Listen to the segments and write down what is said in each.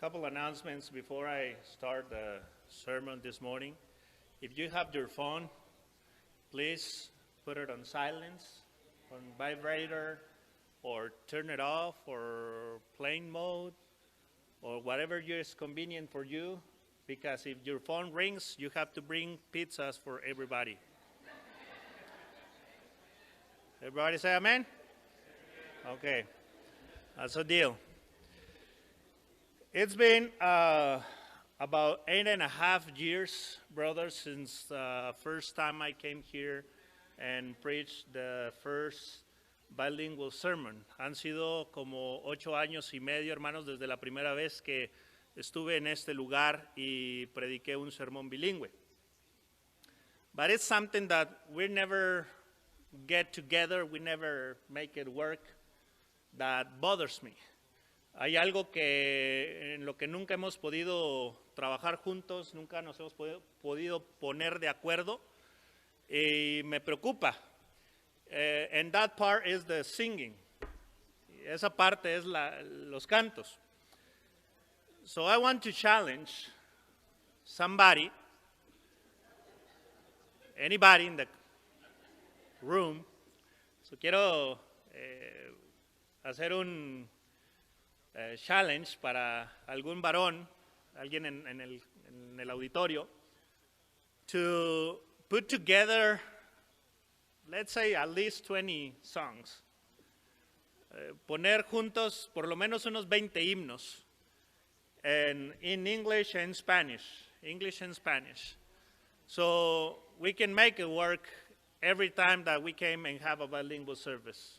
Couple announcements before I start the sermon this morning. If you have your phone, please put it on silence, on vibrator, or turn it off, or plane mode, or whatever is convenient for you, because if your phone rings, you have to bring pizzas for everybody. Everybody say amen? Okay, that's a deal. It's been about 8.5 years, brothers, since the first time I came here and preached the first bilingual sermon. Han sido como 8 años y medio, hermanos, desde la primera vez que estuve en este lugar y prediqué un sermón bilingüe. But it's something that we never get together, we never make it work, that bothers me. Hay algo que en lo que nunca hemos podido trabajar juntos, nunca nos hemos podido poner de acuerdo y me preocupa. And that part is the singing. Esa parte es los cantos. So I want to challenge somebody, anybody in the room. So quiero hacer un challenge para algún varón, alguien en el auditorio, to put together, let's say, at least 20 songs. Poner juntos por lo menos unos 20 himnos in English and Spanish. English and Spanish. So we can make it work every time that we came and have a bilingual service.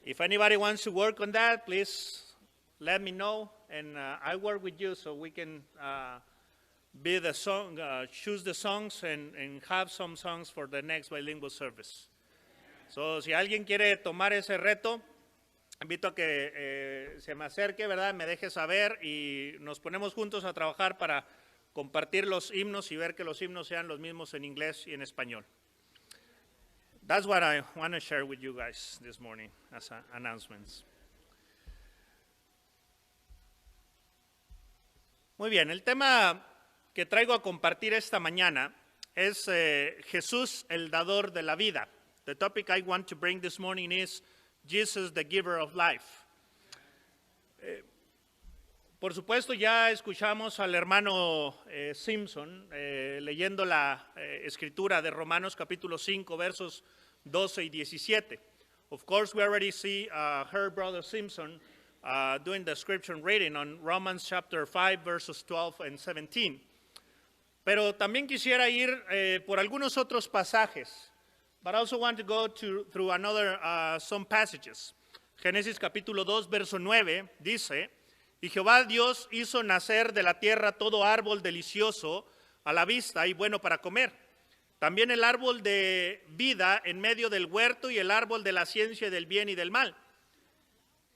If anybody wants to work on that, please let me know, and I work with you so we can be the song, choose the songs and have some songs for the next bilingual service. So, si alguien quiere tomar ese reto, invito a que se me acerque, ¿verdad? Me deje saber y nos ponemos juntos a trabajar para compartir los himnos y ver que los himnos sean los mismos en inglés y en español. That's what I want to share with you guys this morning as announcements. Muy bien, el tema que traigo a compartir esta mañana es Jesús, el dador de la vida. The topic I want to bring this morning is Jesus, the giver of life. Por supuesto, ya escuchamos al hermano Simpson leyendo la escritura de Romanos capítulo 5, versos 12 y 17. Of course, we already heard Brother Simpson doing the scripture reading on Romans chapter 5, verses 12 and 17. Pero también quisiera ir por algunos otros pasajes. But I also want to go through another some passages. Génesis capítulo 2, verso 9 dice: Y Jehová Dios hizo nacer de la tierra todo árbol delicioso a la vista y bueno para comer. También el árbol de vida en medio del huerto y el árbol de la ciencia del bien y del mal.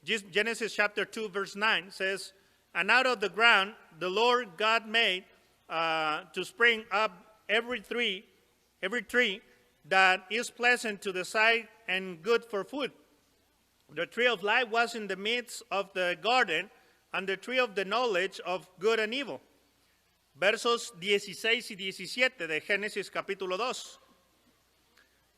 Genesis chapter 2 verse 9 says, And out of the ground the Lord God made to spring up every tree that is pleasant to the sight and good for food. The tree of life was in the midst of the garden, and the tree of the knowledge of good and evil. Versos 16 y 17 de Génesis capítulo 2.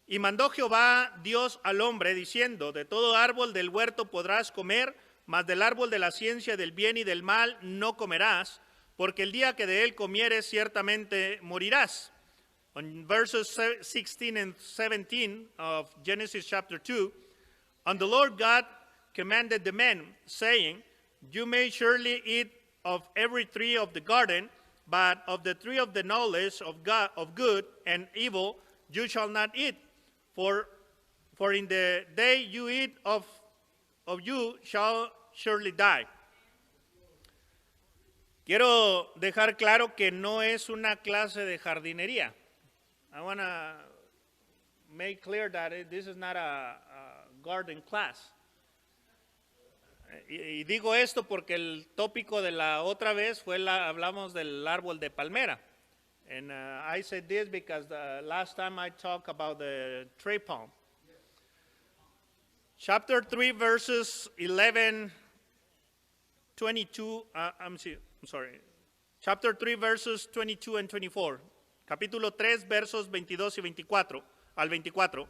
Y mandó Jehová Dios al hombre, diciendo: De todo árbol del huerto podrás comer, mas del árbol de la ciencia del bien y del mal no comerás, porque el día que de él comieres ciertamente morirás. On verses 16 and 17 of Genesis chapter 2, And the Lord God commanded the man, saying, You may surely eat of every tree of the garden, but of the tree of the knowledge of God, of good and evil, you shall not eat. For in the day you eat of you shall surely die. Quiero dejar claro que no es una clase de jardinería. I want to make clear that this is not a garden class. Y digo esto porque el tópico de la otra vez hablamos del árbol de palmera. And I said this because the last time I talked about the tree palm. Chapter 3, verses 11 22, I'm sorry, chapter 3, verses 22 and 24. Capítulo 3, versos 22 y 24 al 24.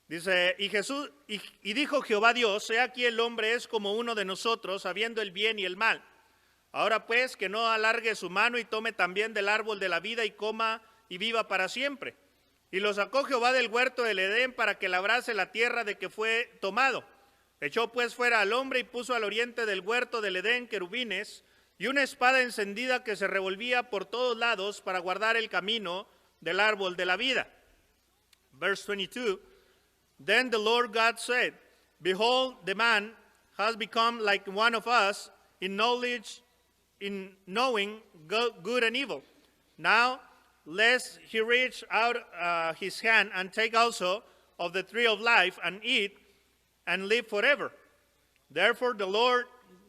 Dice, y dijo Jehová Dios, he aquí el hombre es como uno de nosotros, sabiendo el bien y el mal. Ahora pues, que no alargue su mano y tome también del árbol de la vida y coma y viva para siempre. Y lo sacó Jehová del huerto del Edén para que labrase la tierra de que fue tomado. Echó pues fuera al hombre y puso al oriente del huerto del Edén querubines y una espada encendida que se revolvía por todos lados para guardar el camino del árbol de la vida. Verse 22, Then the Lord God said, Behold, the man has become like one of us in knowledge, in knowing good and evil. Now, lest he reach out his hand and take also of the tree of life and eat and live forever. Therefore the Lord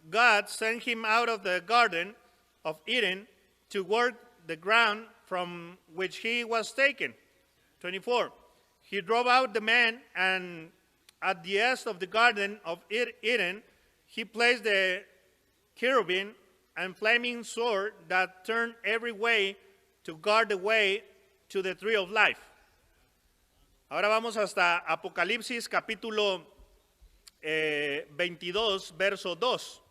God sent him out of the garden of Eden to work the ground from which he was taken. 24. He drove out the man, and at the east of the garden of Eden he placed the cherubim and flaming sword that turned every way to guard the way to the tree of life. Ahora vamos hasta Apocalipsis capítulo 22, verso 2.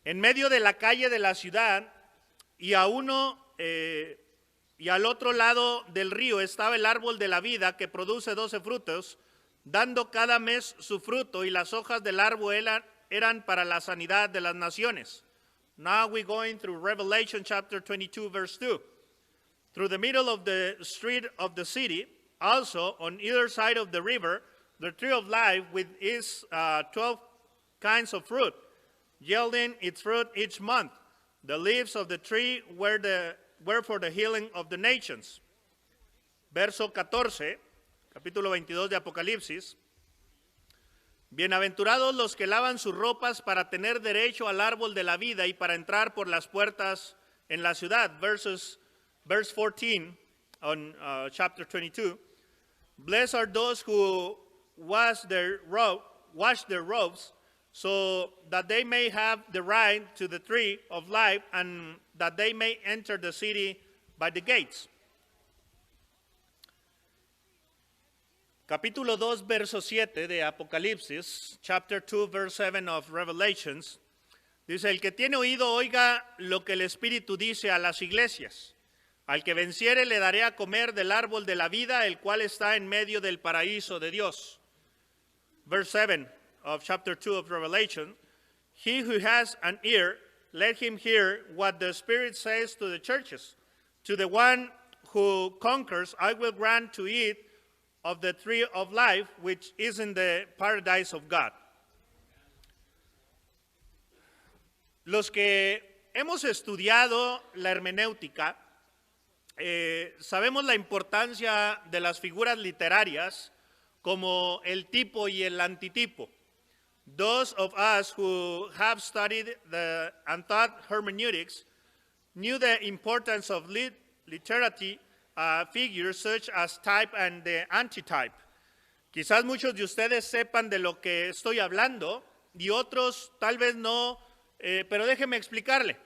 En medio de la calle de la ciudad y a uno y al otro lado del río estaba el árbol de la vida que produce 12 frutos, dando cada mes su fruto, y las hojas del árbol eran para la sanidad de las naciones. Now we're going through Revelation chapter 22, verse 2. Through the middle of the street of the city, also on either side of the river, the tree of life with its 12 kinds of fruit, yielding its fruit each month. The leaves of the tree were for the healing of the nations. Verso 14, capítulo 22 de Apocalipsis. Bienaventurados los que lavan sus ropas para tener derecho al árbol de la vida y para entrar por las puertas en la ciudad. Verse 14 on chapter 22. Blessed are those who wash their robes, so that they may have the right to the tree of life and that they may enter the city by the gates. Capítulo 2, verso 7 de Apocalipsis, chapter 2, verse 7 of Revelations, dice, el que tiene oído oiga lo que el Espíritu dice a las iglesias. Al que venciere le daré a comer del árbol de la vida, el cual está en medio del paraíso de Dios. Verse 7 of chapter 2 of Revelation, he who has an ear, let him hear what the Spirit says to the churches. To the one who conquers, I will grant to eat of the tree of life, which is in the paradise of God. Los que hemos estudiado la hermenéutica, sabemos la importancia de las figuras literarias como el tipo y el antitipo. Those of us who have studied and taught hermeneutics knew the importance of literary figures such as type and the antitype. Quizás muchos de ustedes sepan de lo que estoy hablando y otros tal vez no, pero déjenme explicarle.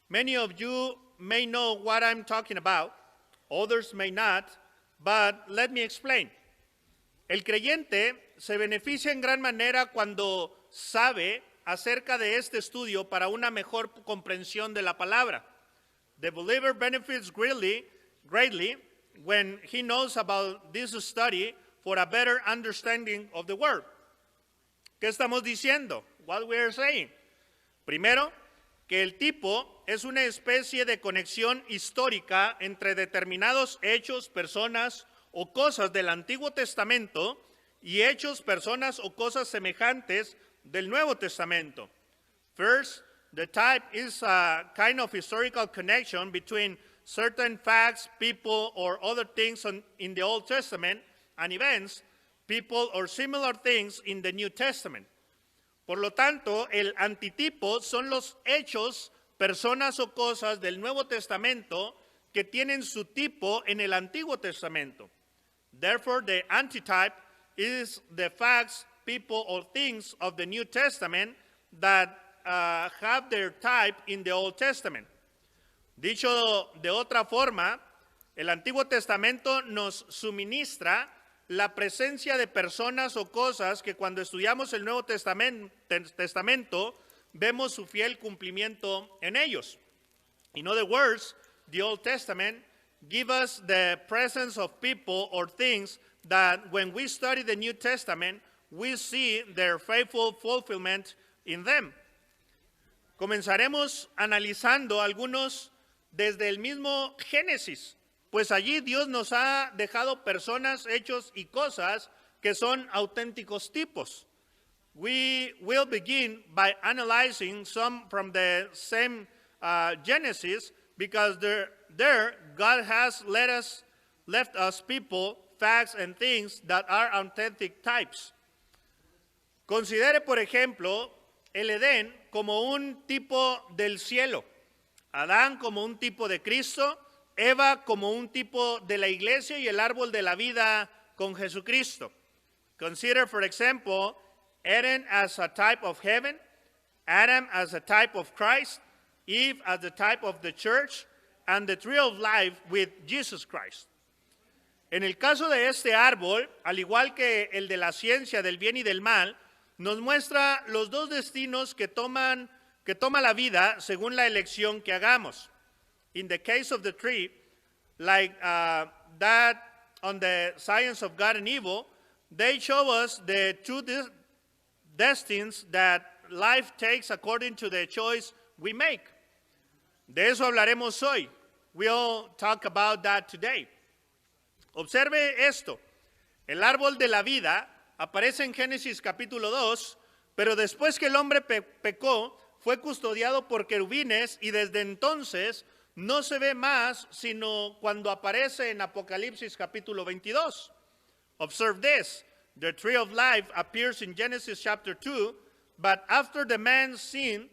Many of you may know what I'm talking about, others may not, but let me explain. El creyente se beneficia en gran manera cuando sabe acerca de este estudio para una mejor comprensión de la palabra. The believer benefits greatly when he knows about this study for a better understanding of the word. ¿Qué estamos diciendo? What we are saying. Primero, que el tipo es una especie de conexión histórica entre determinados hechos, personas o cosas del Antiguo Testamento y hechos, personas o cosas semejantes del Nuevo Testamento. First, the type is a kind of historical connection between certain facts, people, or other things in the Old Testament and events, people, or similar things in the New Testament. Por lo tanto, el antitipo son los hechos, personas o cosas del Nuevo Testamento que tienen su tipo en el Antiguo Testamento. Therefore, the antitype is the facts, people or things of the New Testament that have their type in the Old Testament. Dicho de otra forma, el Antiguo Testamento nos suministra la presencia de personas o cosas que cuando estudiamos el Nuevo Testamento vemos su fiel cumplimiento en ellos. In other words, the Old Testament gives us the presence of people or things that when we study the New Testament, we see their faithful fulfillment in them. Comenzaremos analizando algunos desde el mismo Génesis, pues allí Dios nos ha dejado personas, hechos y cosas que son auténticos tipos. We will begin by analyzing some from the same Genesis, because there God has left us people, facts, and things that are authentic types. Considere, por ejemplo, el Edén como un tipo del cielo, Adán como un tipo de Cristo, Eva como un tipo de la iglesia y el árbol de la vida con Jesucristo. Consider, for example, Eden as a type of heaven, Adam as a type of Christ, Eve as the type of the church, and the tree of life with Jesus Christ. En el caso de este árbol, al igual que el de la ciencia del bien y del mal, nos muestra los dos destinos que toma la vida según la elección que hagamos. In the case of the tree, like that on the science of God and evil, they show us the two destinies that life takes according to the choice we make. De eso hablaremos hoy. We'll talk about that today. Observe esto. El árbol de la vida aparece en Génesis capítulo 2, pero después que el hombre pecó, fue custodiado por querubines y desde entonces no se ve más sino cuando aparece en Apocalipsis capítulo 22. Observe this. The tree of life appears in Genesis chapter 2, but after the man sinned,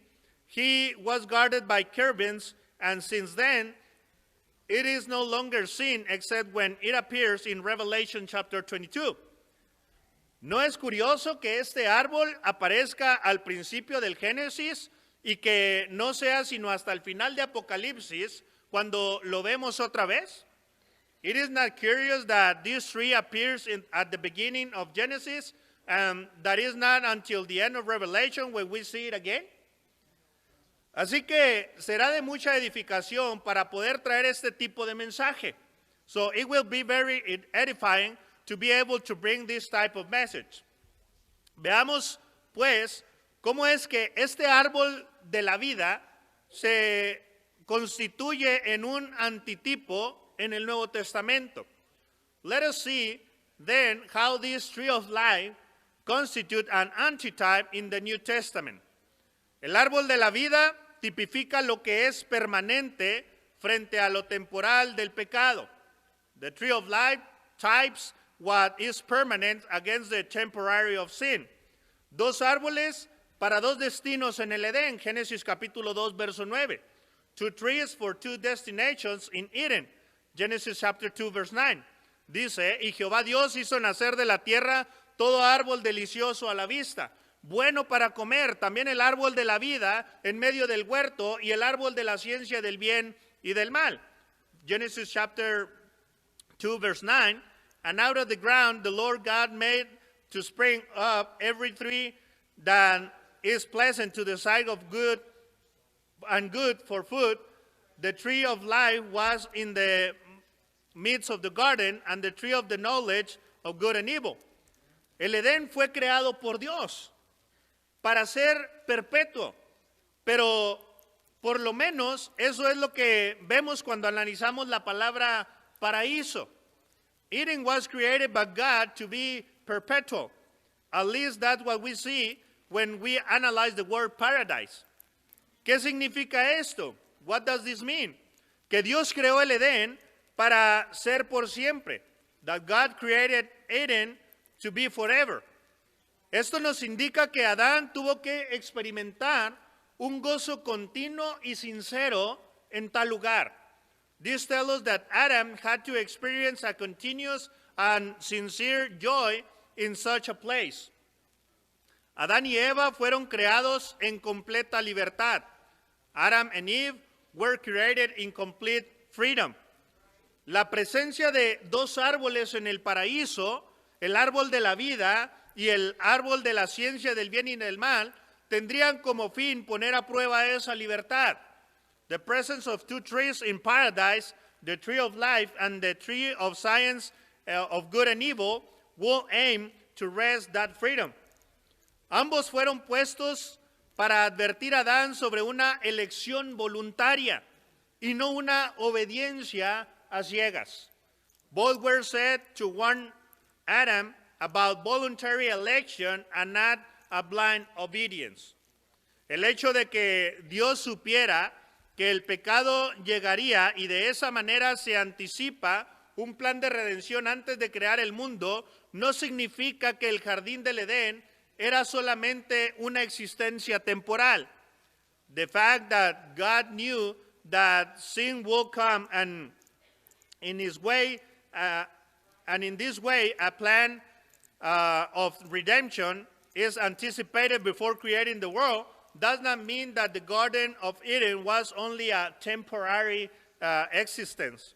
he was guarded by cherubims, and since then, it is no longer seen except when it appears in Revelation chapter 22. ¿No es curioso que este árbol aparezca al principio del Génesis y que no sea sino hasta el final de Apocalipsis cuando lo vemos otra vez? It is not curious that this tree appears at the beginning of Genesis and that is not until the end of Revelation when we see it again. Así que será de mucha edificación para poder traer este tipo de mensaje. So it will be very edifying to be able to bring this type of message. Veamos, pues, cómo es que este árbol de la vida se constituye en un antitipo en el Nuevo Testamento. Let us see then how this tree of life constitute an antitype in the New Testament. El árbol de la vida tipifica lo que es permanente frente a lo temporal del pecado. The tree of life types what is permanent against the temporary of sin. Dos árboles para dos destinos en el Edén, Génesis capítulo 2, verso 9. Two trees for two destinations in Eden, Genesis chapter 2, verse 9. Dice, y Jehová Dios hizo nacer de la tierra todo árbol delicioso a la vista, bueno para comer, también el árbol de la vida en medio del huerto y el árbol de la ciencia del bien y del mal. Genesis chapter 2, verse 9. And out of the ground the Lord God made to spring up every tree that is pleasant to the sight of good and good for food. The tree of life was in the midst of the garden, and the tree of the knowledge of good and evil. El Edén fue creado por Dios para ser perpetuo, pero por lo menos eso es lo que vemos cuando analizamos la palabra paraíso. Eden was created by God to be perpetual. At least that's what we see when we analyze the word paradise. ¿Qué significa esto? What does this mean? Que Dios creó el Edén para ser por siempre. That God created Eden to be forever. Esto nos indica que Adán tuvo que experimentar un gozo continuo y sincero en tal lugar. This tells us that Adam had to experience a continuous and sincere joy in such a place. Adán y Eva fueron creados en completa libertad. Adam and Eve were created in complete freedom. La presencia de dos árboles en el paraíso, el árbol de la vida y el árbol de la ciencia del bien y del mal, tendrían como fin poner a prueba esa libertad. The presence of two trees in paradise, the tree of life and the tree of science of good and evil, will aim to wrest that freedom. Ambos fueron puestos para advertir a Adán sobre una elección voluntaria y no una obediencia a ciegas. Both were said to warn Adam about voluntary election and not a blind obedience. El hecho de que Dios supiera que el pecado llegaría y de esa manera se anticipa un plan de redención antes de crear el mundo, no significa que el jardín del Edén era solamente una existencia temporal. The fact that God knew that sin will come and in this way a plan of redemption is anticipated before creating the world does not mean that the Garden of Eden was only a temporary existence.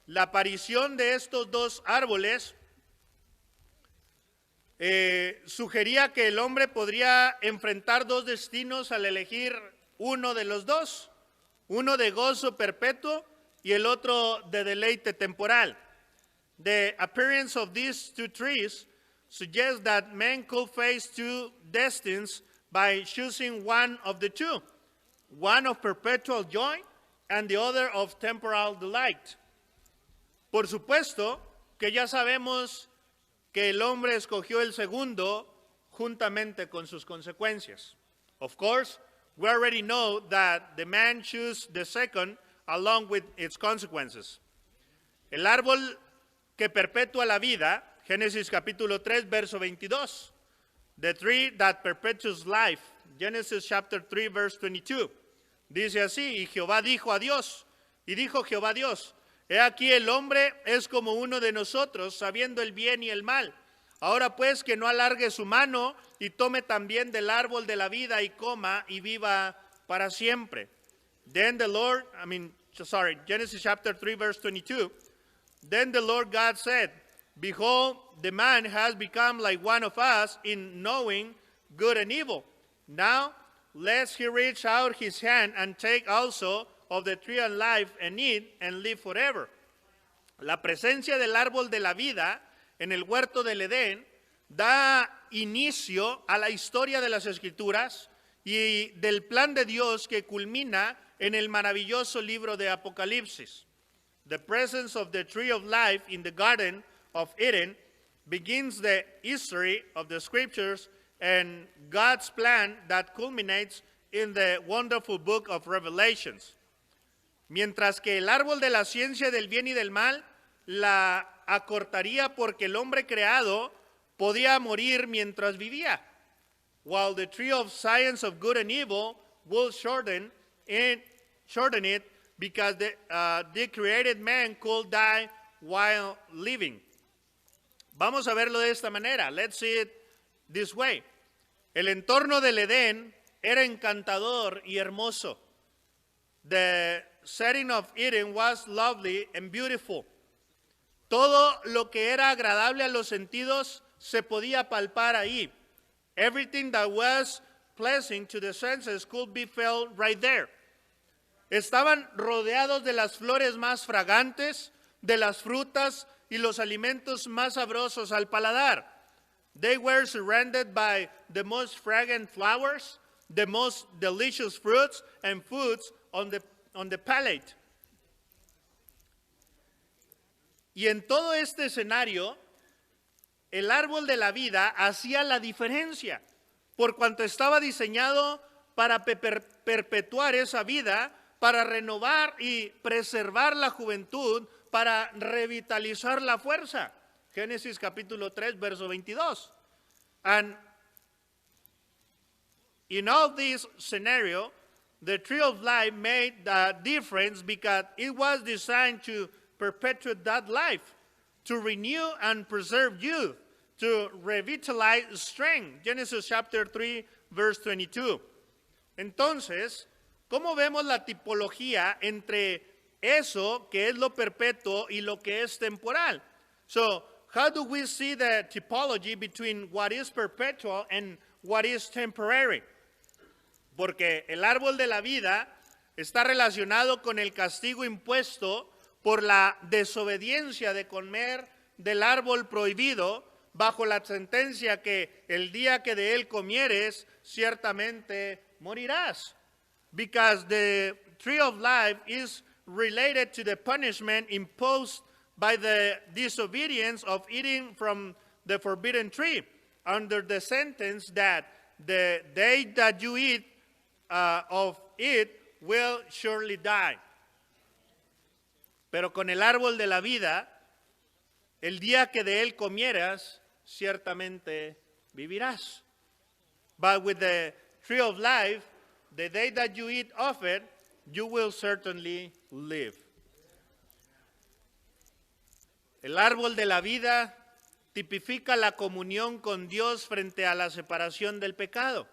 La aparición de estos dos árboles sugería que el hombre podría enfrentar dos destinos al elegir uno de los dos, uno de gozo perpetuo y el otro de deleite temporal. The appearance of these two trees suggests that man could face two destinies by choosing one of the two, one of perpetual joy and the other of temporal delight. Por supuesto que ya sabemos que el hombre escogió el segundo juntamente con sus consecuencias. Of course, we already know that the man chose the second along with its consequences. El árbol que perpetúa la vida, Génesis capítulo 3, verso 22. The tree that perpetuates life, Genesis chapter 3, verse 22. Dice así, y Jehová dijo a Dios, y dijo Jehová Dios, he aquí el hombre es como uno de nosotros, sabiendo el bien y el mal. Ahora pues que no alargue su mano y tome también del árbol de la vida y coma y viva para siempre. Then the Lord, Genesis chapter 3, verse 22. Then the Lord God said, behold, the man has become like one of us in knowing good and evil. Now, lest he reach out his hand and take also of the tree of life and eat and live forever. La presencia del árbol de la vida en el huerto del Edén da inicio a la historia de las Escrituras y del plan de Dios que culmina en el maravilloso libro de Apocalipsis. The presence of the tree of life in the Garden of Eden begins the history of the Scriptures and God's plan that culminates in the wonderful book of Revelations. Mientras que el árbol de la ciencia del bien y del mal la acortaría porque el hombre creado podía morir mientras vivía, while the tree of science of good and evil will shorten it because the created man could die while living. Vamos a verlo de esta manera. Let's see it this way. El entorno del Edén era encantador y hermoso. The setting of Eden was lovely and beautiful. Todo lo que era agradable a los sentidos se podía palpar ahí. Everything that was pleasing to the senses could be felt right there. Estaban rodeados de las flores más fragantes, de las frutas y los alimentos más sabrosos al paladar. They were surrounded by the most fragrant flowers, the most delicious fruits and foods on the palate. Y en todo este escenario, el árbol de la vida hacía la diferencia, por cuanto estaba diseñado para perpetuar esa vida, para renovar y preservar la juventud, para revitalizar la fuerza. Génesis capítulo 3, verso 22. And in all this scenario, the tree of life made the difference because it was designed to perpetuate that life, to renew and preserve youth, to revitalize strength. Genesis chapter 3, verse 22. Entonces, ¿cómo vemos la tipología entre eso que es lo perpetuo y lo que es temporal? So, how do we see the typology between what is perpetual and what is temporary? Porque el árbol de la vida está relacionado con el castigo impuesto por la desobediencia de comer del árbol prohibido, bajo la sentencia que el día que de él comieres, ciertamente morirás. Because the tree of life is related to the punishment imposed by the disobedience of eating from the forbidden tree, under the sentence that the day that you eat of it will surely die. Pero con el árbol de la vida, el día que de él comieras, ciertamente vivirás. But with the tree of life, the day that you eat of it, you will certainly live. El árbol de la vida tipifica la comunión con Dios frente a la separación del pecado.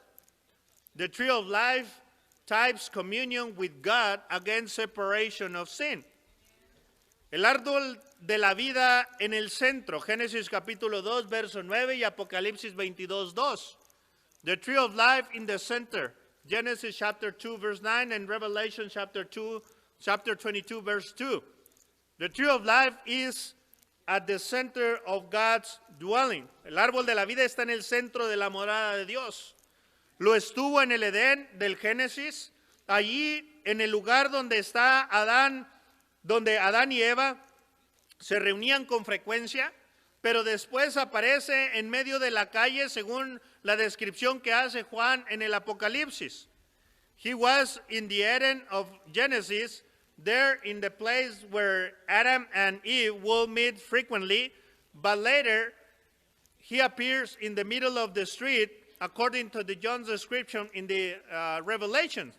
The tree of life types communion with God against separation of sin. El árbol de la vida en el centro, Génesis capítulo 2, verso 9 y Apocalipsis 22, 2. The tree of life in the center, Genesis chapter 2, verse 9 and Revelation chapter 22, verse 2. The tree of life is at the center of God's dwelling. El árbol de la vida está en el centro de la morada de Dios. Lo estuvo en el Edén del Génesis, allí en el lugar donde está Adán, donde Adán y Eva se reunían con frecuencia, pero después aparece en medio de la calle según la descripción que hace Juan en el Apocalipsis. He was in the Eden of Genesis, there in the place where Adam and Eve will meet frequently, but later he appears in the middle of the street according to the John's description in the Revelation.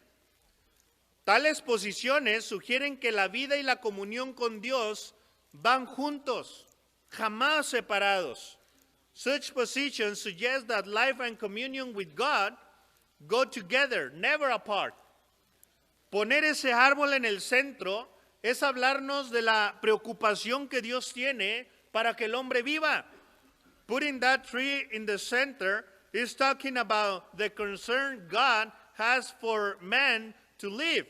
Tales posiciones sugieren que la vida y la comunión con Dios van juntos, jamás separados. Such positions suggest that life and communion with God go together, never apart. Poner ese árbol en el centro es hablarnos de la preocupación que Dios tiene para que el hombre viva. Putting that tree in the center is talking about the concern God has for man to live.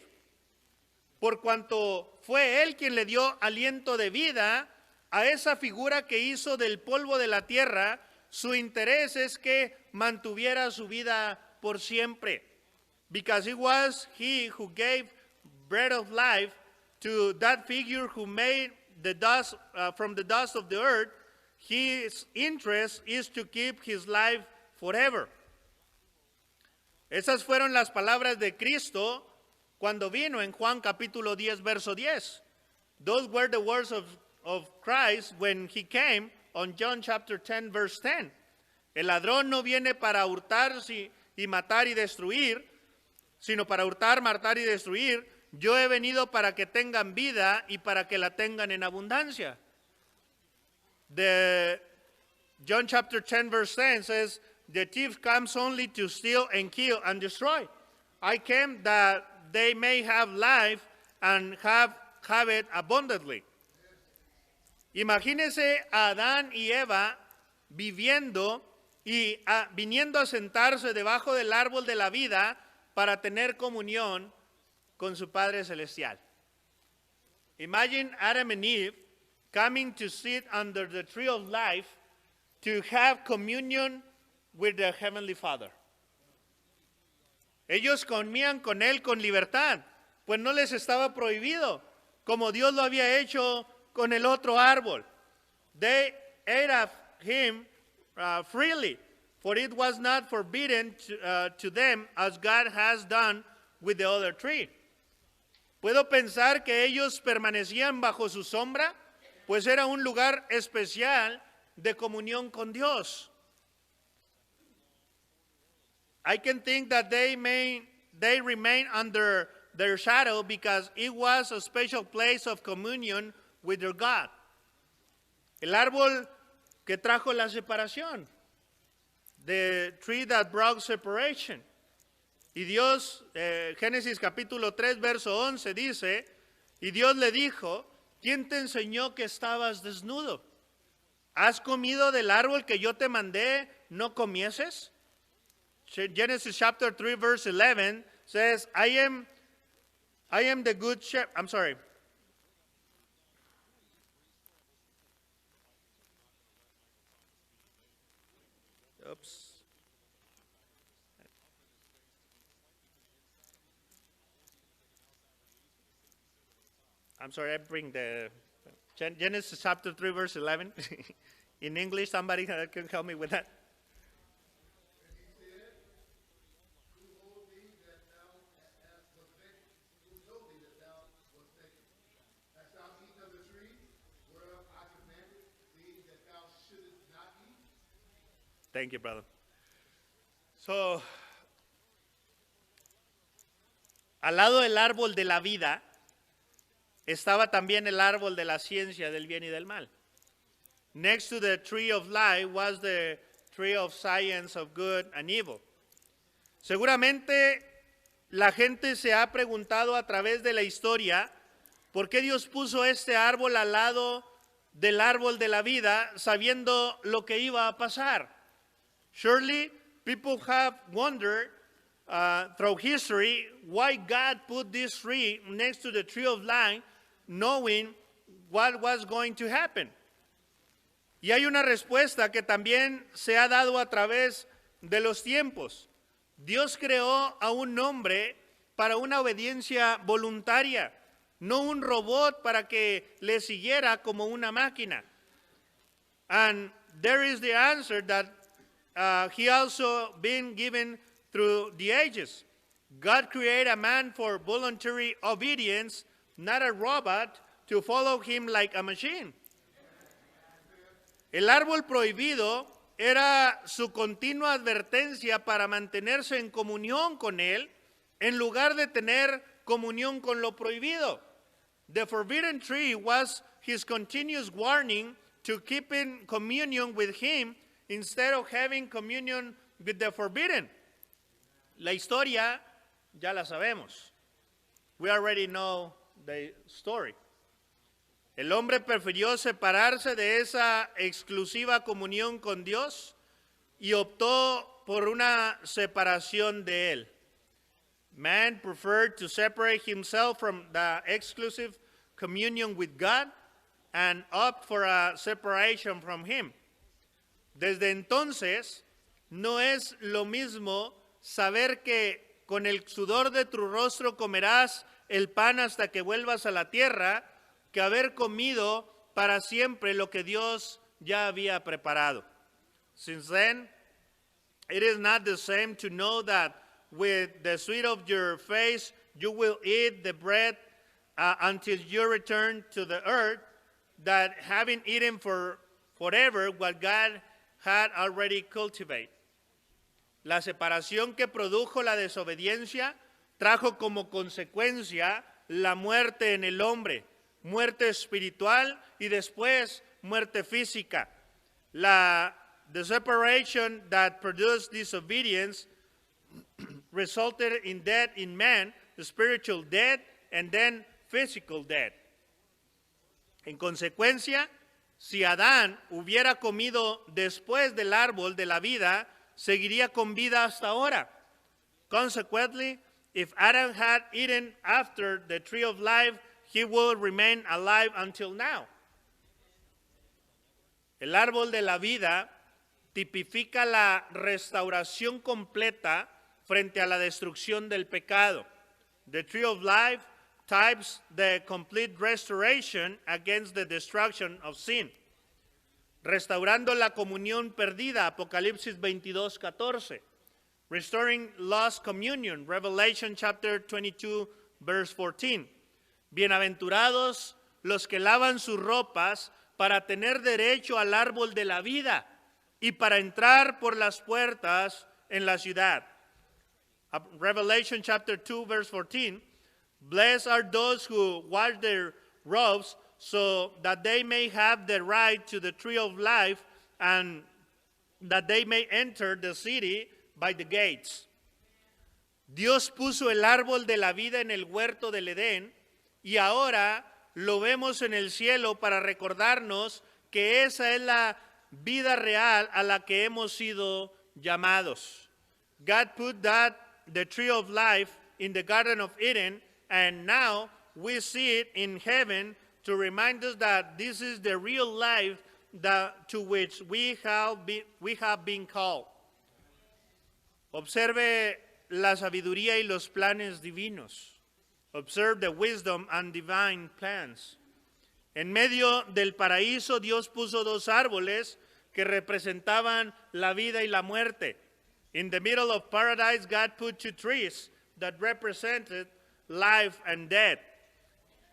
Por cuanto fue Él quien le dio aliento de vida a esa figura que hizo del polvo de la tierra, su interés es que mantuviera su vida por siempre. Because it was He who gave breath of life to that figure who made the dust from the dust of the earth, His interest is to keep His life forever. Esas fueron las palabras de Cristo cuando vino en Juan capítulo 10, verso 10. Those were the words of Christ when He came on John chapter 10, verse 10. El ladrón no viene para hurtar y matar y destruir, sino para hurtar, matar y destruir. Yo he venido para que tengan vida y para que la tengan en abundancia. The John chapter 10, verse 10 says, the thief comes only to steal and kill and destroy. I came that they may have life and have it abundantly. Imagínese a Adán y Eva viviendo y viniendo a sentarse debajo del árbol de la vida para tener comunión con su Padre Celestial. Imagine Adam and Eve coming to sit under the tree of life to have communion with the Heavenly Father. Ellos comían con Él con libertad, pues no les estaba prohibido, como Dios lo había hecho con el otro árbol. They ate of Him freely, for it was not forbidden to them as God has done with the other tree. ¿Puedo pensar que ellos permanecían bajo su sombra? Pues era un lugar especial de comunión con Dios. I can think that they remain under their shadow because it was a special place of communion with their God. El árbol que trajo la separación. The tree that brought separation. Y Dios, Génesis capítulo 3, verso 11 dice, y Dios le dijo, ¿quién te enseñó que estabas desnudo? ¿Has comido del árbol que yo te mandé, no comieses? Genesis chapter 3, verse 11 says, I am the good shepherd. I'm sorry. Oops. I'm sorry, I bring the Genesis chapter 3, verse 11. In English, somebody can help me with that. Thank you, brother. So, al lado del árbol de la vida, estaba también el árbol de la ciencia del bien y del mal. Next to the tree of life was the tree of science of good and evil. Seguramente la gente se ha preguntado a través de la historia por qué Dios puso este árbol al lado del árbol de la vida sabiendo lo que iba a pasar. Surely people have wondered through history why God put this tree next to the tree of life, knowing what was going to happen. Y hay una respuesta que también se ha dado a través de los tiempos. Dios creó a un hombre para una obediencia voluntaria, no un robot para que le siguiera como una máquina. And there is the answer that he also been given through the ages. God created a man for voluntary obedience, not a robot to follow him like a machine. El árbol prohibido era su continua advertencia para mantenerse en comunión con él, en lugar de tener comunión con lo prohibido. The forbidden tree was his continuous warning to keep in communion with him instead of having communion with the forbidden. La historia ya la sabemos. We already know the story. El hombre prefirió separarse de esa exclusiva comunión con Dios y optó por una separación de él. Man preferred to separate himself from the exclusive communion with God and opt for a separation from him. Desde entonces, no es lo mismo saber que con el sudor de tu rostro comerás el pan hasta que vuelvas a la tierra, que haber comido para siempre lo que Dios ya había preparado. Since then, it is not the same to know that with the sweat of your face you will eat the bread until you return to the earth, that having eaten for forever what God had already cultivated. La separación que produjo la desobediencia trajo como consecuencia la muerte en el hombre, muerte espiritual y después muerte física. The separation that produced disobedience resulted in death in man, the spiritual death, and then physical death. En consecuencia, si Adán hubiera comido después del árbol de la vida, seguiría con vida hasta ahora. Consequently, if Adam had eaten after the tree of life, he will remain alive until now. El árbol de la vida tipifica la restauración completa frente a la destrucción del pecado. The tree of life types the complete restoration against the destruction of sin. Restaurando la comunión perdida, Apocalipsis 22:14. Restoring lost communion, Revelation chapter 22, verse 14. Bienaventurados los que lavan sus ropas para tener derecho al árbol de la vida y para entrar por las puertas en la ciudad. Revelation chapter 2, verse 14. Blessed are those who wash their robes so that they may have the right to the tree of life and that they may enter the city by the gates. Dios puso el árbol de la vida en el huerto del Edén y ahora lo vemos en el cielo para recordarnos que esa es la vida real a la que hemos sido llamados. God put the tree of life in the Garden of Eden, and now we see it in heaven to remind us that this is the real life to which we have been called. Observe la sabiduría y los planes divinos. Observe the wisdom and divine plans. En medio del paraíso, Dios puso dos árboles que representaban la vida y la muerte. In the middle of paradise, God put two trees that represented life and death.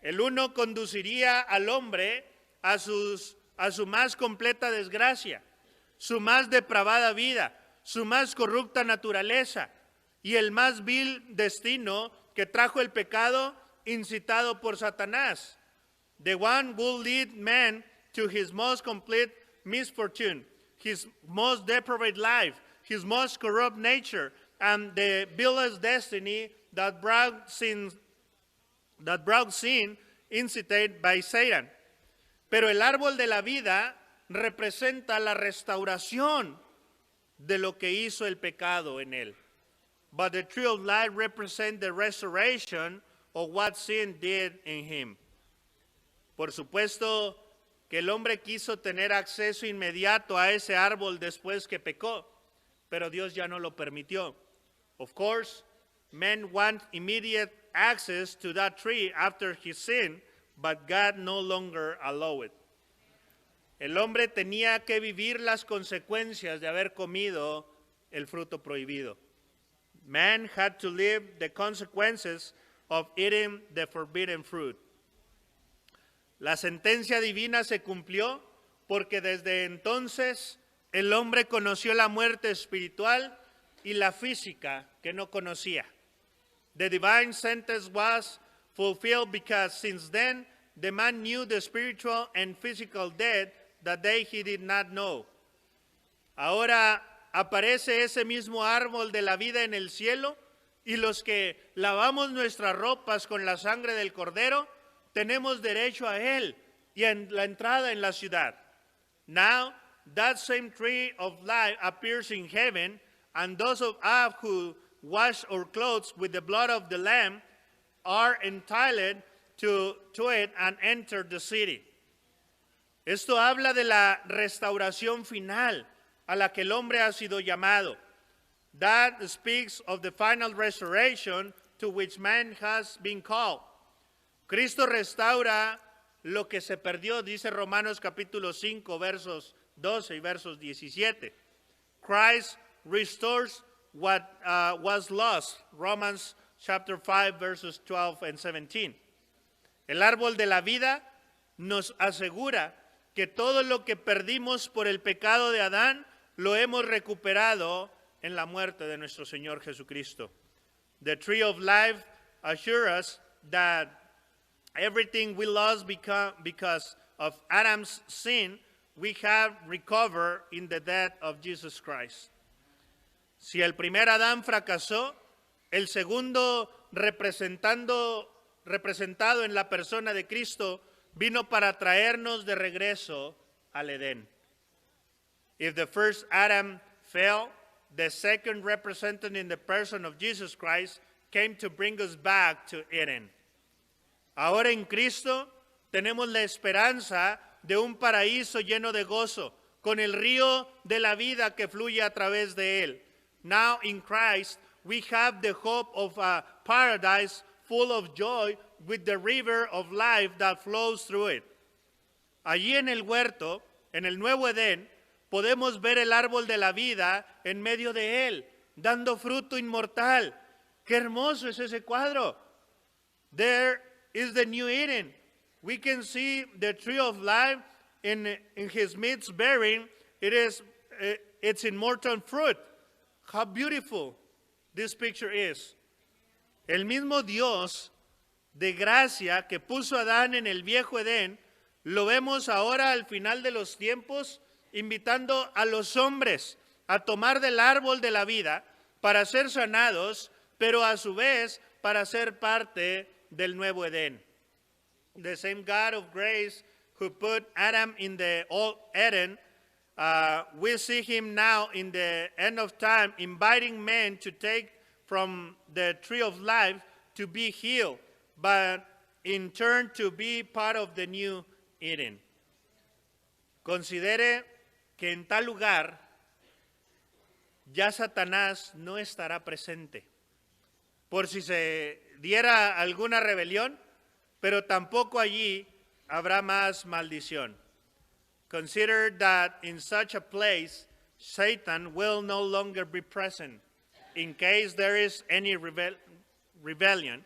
El uno conduciría al hombre a su más completa desgracia, su más depravada vida, su más corrupta naturaleza y el más vil destino que trajo el pecado incitado por Satanás. The one will lead man to his most complete misfortune, his most depraved life, his most corrupt nature, and the vilest destiny that brought sin incited by Satan. Pero el árbol de la vida representa la restauración de lo que hizo el pecado en él. But the tree of life represents the restoration of what sin did in him. Por supuesto que el hombre quiso tener acceso inmediato a ese árbol después que pecó, pero Dios ya no lo permitió. Of course, men want immediate access to that tree after his sin, but God no longer allowed it. El hombre tenía que vivir las consecuencias de haber comido el fruto prohibido. Man had to live the consequences of eating the forbidden fruit. La sentencia divina se cumplió porque desde entonces el hombre conoció la muerte espiritual y la física que no conocía. The divine sentence was fulfilled because since then the man knew the spiritual and physical death that he did not know. Ahora aparece ese mismo árbol de la vida en el cielo y los que lavamos nuestras ropas con la sangre del Cordero tenemos derecho a él y a la entrada en la ciudad. Now, that same tree of life appears in heaven, and those of us who wash our clothes with the blood of the Lamb are entitled to it and enter the city. Esto habla de la restauración final a la que el hombre ha sido llamado. That speaks of the final restoration to which man has been called. Cristo restaura lo que se perdió, dice Romanos capítulo 5, versos 12 y versos 17. Christ restores what was lost, Romans chapter 5, verses 12 and 17. El árbol de la vida nos asegura que todo lo que perdimos por el pecado de Adán lo hemos recuperado en la muerte de nuestro Señor Jesucristo. The tree of life assures us that everything we lost because of Adam's sin, we have recovered in the death of Jesus Christ. Si el primer Adán fracasó, el segundo representado en la persona de Cristo vino para traernos de regreso al Edén. If the first Adam fell, the second, represented in the person of Jesus Christ, came to bring us back to Eden. Ahora en Cristo tenemos la esperanza de un paraíso lleno de gozo, con el río de la vida que fluye a través de él. Now in Christ we have the hope of a paradise full of joy with the river of life that flows through it. Allí en el huerto, en el nuevo Edén, podemos ver el árbol de la vida en medio de él, dando fruto inmortal. ¡Qué hermoso es ese cuadro! There is the new Eden. We can see the tree of life in his midst bearing its immortal fruit. How beautiful this picture is. El mismo Dios de gracia que puso a Adán en el viejo Edén, lo vemos ahora al final de los tiempos invitando a los hombres a tomar del árbol de la vida para ser sanados, pero a su vez para ser parte del nuevo Edén. The same God of grace who put Adam in the old Eden, we see him now in the end of time inviting men to take from the tree of life to be healed, but in turn to be part of the new Eden. Considere que en tal lugar ya Satanás no estará presente, por si se diera alguna rebelión, pero tampoco allí habrá más maldición. Consider that in such a place, Satan will no longer be present in case there is any rebellion,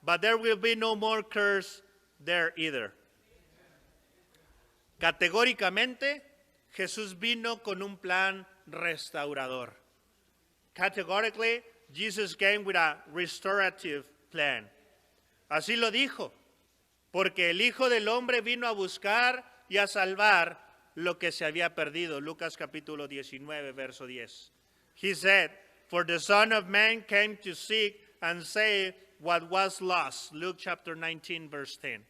but there will be no more curse there either. Categóricamente, Jesús vino con un plan restaurador. Categorically, Jesus came with a restorative plan. Así lo dijo, porque el Hijo del Hombre vino a buscar y a salvar lo que se había perdido. Lucas capítulo 19, verso 10. He said, for the Son of Man came to seek and save what was lost. Luke chapter 19, verse 10.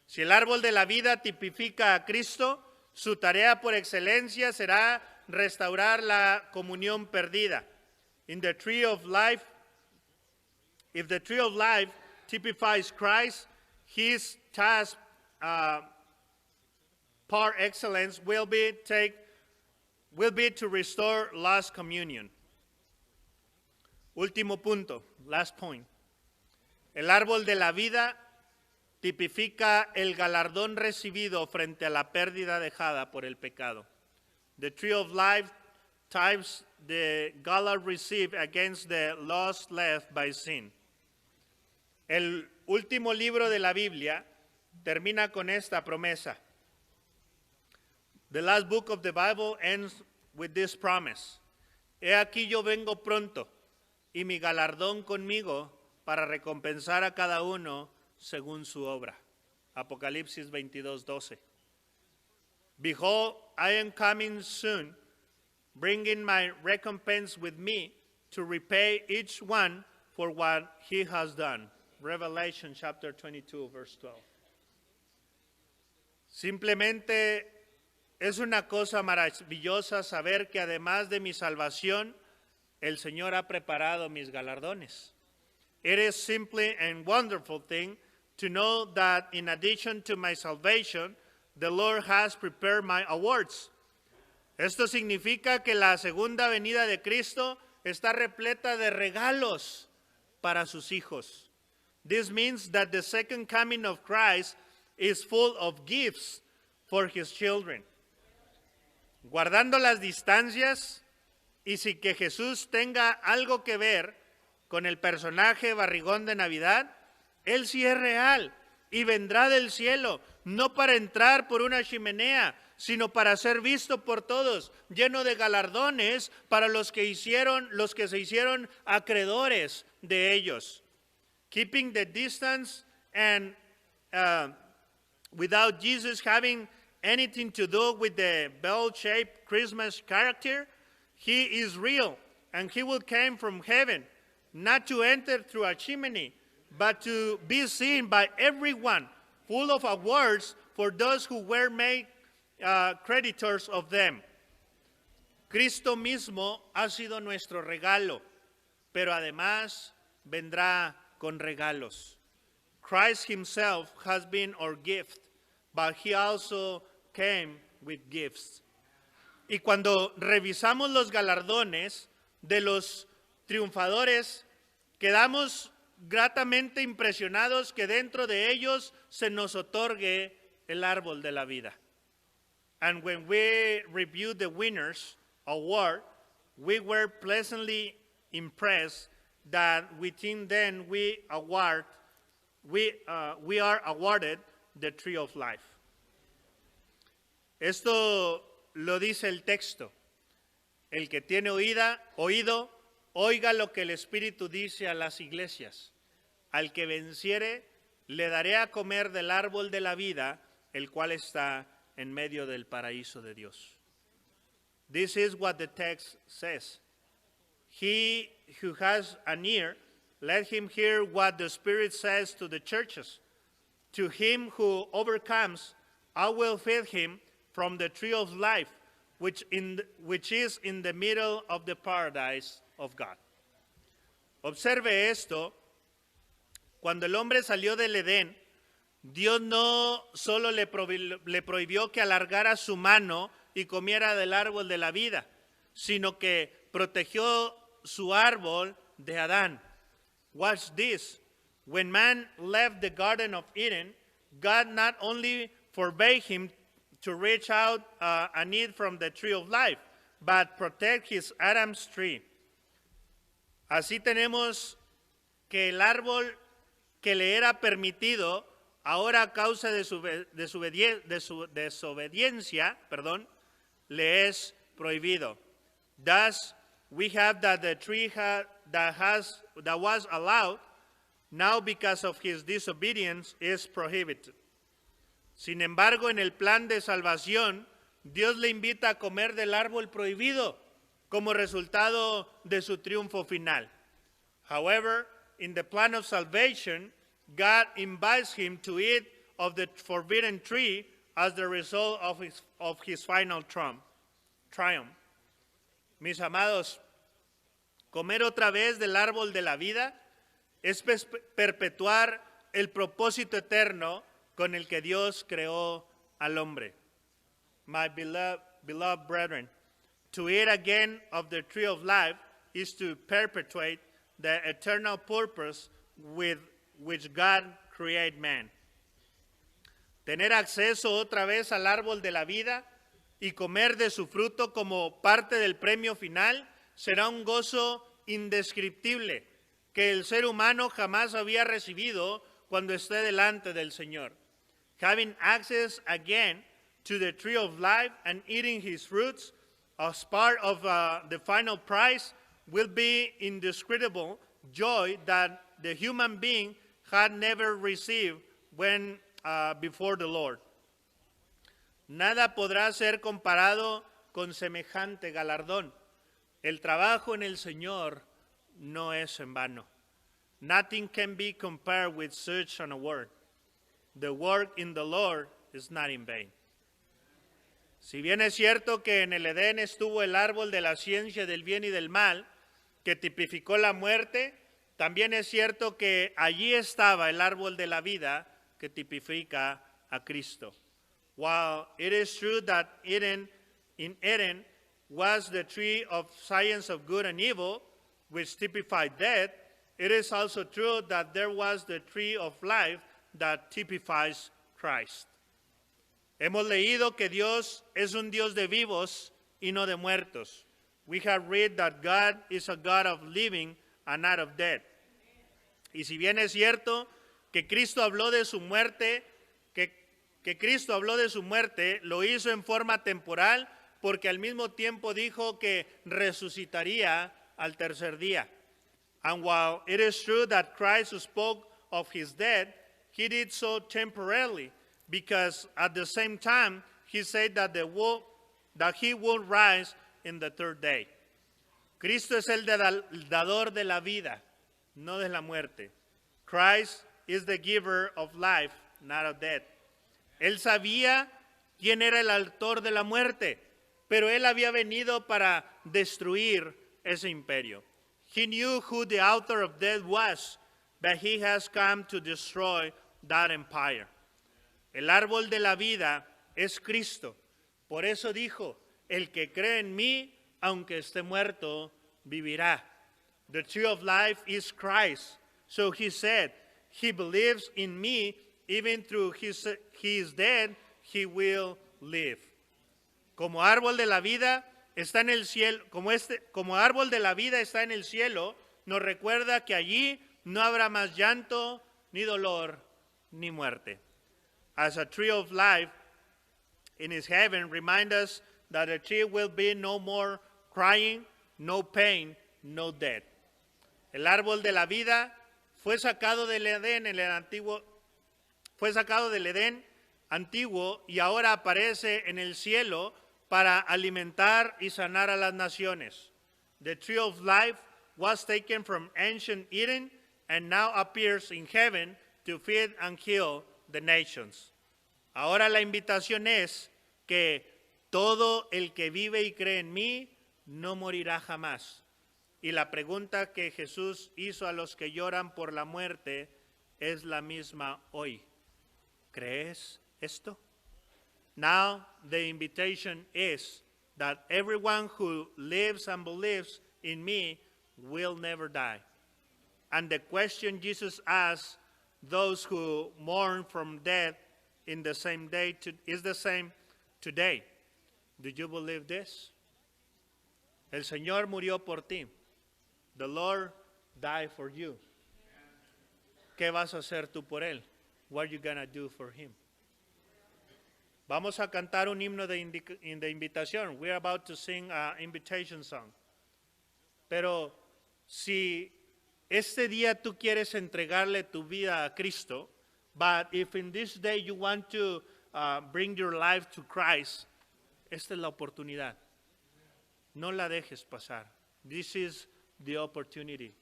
Si el árbol de la vida tipifica a Cristo, su tarea por excelencia será restaurar la comunión perdida. In the tree of life, if the tree of life typifies Christ, his task par excellence will be to restore lost communion. Último punto, last point. El árbol de la vida tipifica el galardón recibido frente a la pérdida dejada por el pecado. The tree of life types the galard received against the loss left by sin. El último libro de la Biblia termina con esta promesa. The last book of the Bible ends with this promise. He aquí yo vengo pronto, y mi galardón conmigo para recompensar a cada uno según su obra. Apocalipsis 22:12. Behold, I am coming soon, bringing my recompense with me to repay each one for what he has done. Revelation chapter 22, verse 12. Simplemente es una cosa maravillosa saber que además de mi salvación, el Señor ha preparado mis galardones. It is simply a wonderful thing to know that in addition to my salvation, the Lord has prepared my awards. Esto significa que la segunda venida de Cristo está repleta de regalos para sus hijos. This means that the second coming of Christ is full of gifts for his children. Guardando las distancias y sin que Jesús tenga algo que ver con el personaje barrigón de Navidad, Él sí es real y vendrá del cielo, no para entrar por una chimenea, sino para ser visto por todos, lleno de galardones para los que se hicieron acreedores de ellos. Keeping the distance and without Jesus having anything to do with the bell-shaped Christmas character, he is real, and he will come from heaven, not to enter through a chimney, but to be seen by everyone, full of awards for those who were made creditors of them. Cristo mismo ha sido nuestro regalo, pero además vendrá con regalos. Christ himself has been our gift, but he also came with gifts. Y cuando revisamos los galardones de los triunfadores, quedamos gratamente impresionados que dentro de ellos se nos otorgue el árbol de la vida. And when we review the winners' award, we were pleasantly impressed that within them we are awarded the tree of life. Esto lo dice el texto. El que tiene oído, oiga lo que el Espíritu dice a las iglesias. Al que venciere, le daré a comer del árbol de la vida, el cual está en medio del paraíso de Dios. This is what the text says. He who has an ear, let him hear what the Spirit says to the churches. To him who overcomes, I will feed him from the tree of life, which is in the middle of the paradise of God. Observe esto. Cuando el hombre salió del Edén, Dios no solo le prohibió que alargara su mano y comiera del árbol de la vida, sino que protegió su árbol de Adán. Watch this. When man left the Garden of Eden, God not only forbade him to reach out and eat from the tree of life, but protect his Adam's tree. Así tenemos que el árbol que le era permitido, ahora a causa de su desobediencia, le es prohibido. Thus, we have that the tree that was allowed, now because of his disobedience, is prohibited. Sin embargo, en el plan de salvación, Dios le invita a comer del árbol prohibido como resultado de su triunfo final. However, in the plan of salvation, God invites him to eat of the forbidden tree as the result of his final triumph. Mis amados, comer otra vez del árbol de la vida es perpetuar el propósito eterno con el que Dios creó al hombre. My beloved brethren, to eat again of the tree of life is to perpetuate the eternal purpose with which God created man. Tener acceso otra vez al árbol de la vida y comer de su fruto como parte del premio final será un gozo indescriptible que el ser humano jamás había recibido cuando esté delante del Señor. Having access again to the tree of life and eating his fruits as part of the final prize will be indescribable joy that the human being had never received when before the Lord. Nada podrá ser comparado con semejante galardón. El trabajo en el Señor no es en vano. Nothing can be compared with such an award. The work in the Lord is not in vain. Si bien es cierto que en el Edén estuvo el árbol de la ciencia del bien y del mal, que tipificó la muerte, también es cierto que allí estaba el árbol de la vida, que tipifica a Cristo. While it is true that in Eden was the tree of science of good and evil, which typified death, it is also true that there was the tree of life that typifies Christ. Hemos leído que Dios es un Dios de vivos y no de muertos. We have read that God is a God of living and not of dead. Y si bien es cierto que Cristo habló de su muerte, que Cristo habló de su muerte, lo hizo en forma temporal porque al mismo tiempo dijo que resucitaría al tercer día. And while it is true that Christ spoke of his death, he did so temporarily because at the same time he said that he would rise in the third day. Cristo es el dador de la vida, no de la muerte. Christ is the giver of life, not of death. Él sabía quién era el autor de la muerte, pero él había venido para destruir ese imperio. He knew who the author of death was, but he has come to destroy that empire. El árbol de la vida es Cristo. Por eso dijo, el que cree en mí, aunque esté muerto, vivirá. The tree of life is Christ. So he said, he believes in me, even through he is dead, he will live. Como árbol de la vida está en el cielo, como árbol de la vida está en el cielo, nos recuerda que allí no habrá más llanto, ni dolor, ni muerte. As a tree of life in his heaven, remind us that the tree will be no more crying, no pain, no death. El árbol de la vida fue sacado del Edén antiguo y ahora aparece en el cielo para alimentar y sanar a las naciones. The tree of life was taken from ancient Eden and now appears in heaven to feed and heal the nations. Ahora la invitación es que todo el que vive y cree en mí no morirá jamás. Y la pregunta que Jesús hizo a los que lloran por la muerte es la misma hoy. ¿Crees esto? Now the invitation is that everyone who lives and believes in me will never die. And the question Jesus asked those who mourn from death in the same day is the same today. Do you believe this? El Señor murió por ti. The Lord died for you. ¿Qué vas a hacer tú por él? What are you gonna do for him? Vamos a cantar un himno de invitación. We're about to sing an invitation song. Pero si este día tú quieres entregarle tu vida a Cristo, but if in this day you want to bring your life to Christ, esta es la oportunidad. No la dejes pasar. This is the opportunity.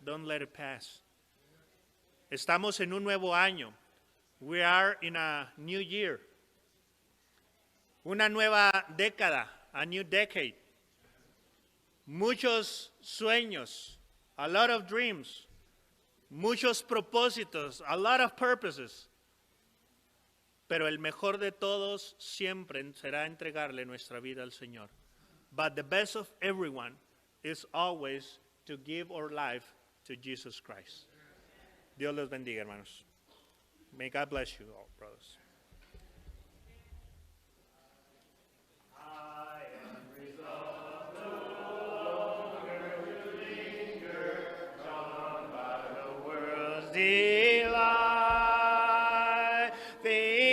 Don't let it pass. Estamos en un nuevo año. We are in a new year. Una nueva década, a new decade. Muchos sueños, a lot of dreams. Muchos propósitos, a lot of purposes. Pero el mejor de todos siempre será entregarle nuestra vida al Señor. But the best of everyone is always to give our life to Jesus Christ. Dios los bendiga, hermanos. May God bless you all, brothers. Delight, the